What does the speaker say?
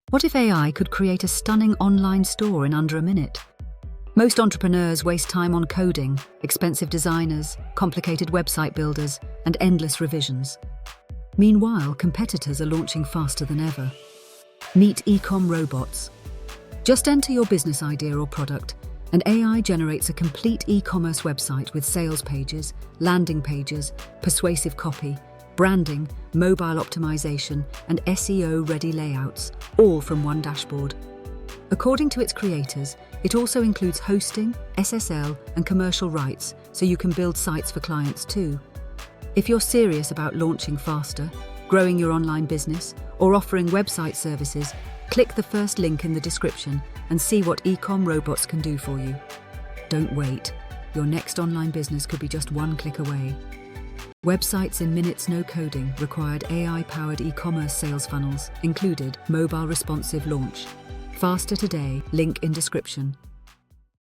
What if AI could create a stunning online store in under a minute? Most entrepreneurs waste time on coding, expensive designers, complicated website builders, and endless revisions. Meanwhile, competitors are launching faster than ever. Meet EcomRobots. Just enter your business idea or product, and AI generates a complete e-commerce website with sales pages, landing pages, persuasive copy, branding, mobile optimization, and SEO-ready layouts, all from one dashboard. According to its creators, it also includes hosting, SSL, and commercial rights, so you can build sites for clients too. If you're serious about launching faster, growing your online business, or offering website services, click the first link in the description and see what EcomRobots can do for you. Don't wait. Your next online business could be just one click away. Websites in minutes, no coding, required AI-powered e-commerce sales funnels, included mobile responsive launch. Faster today, link in description.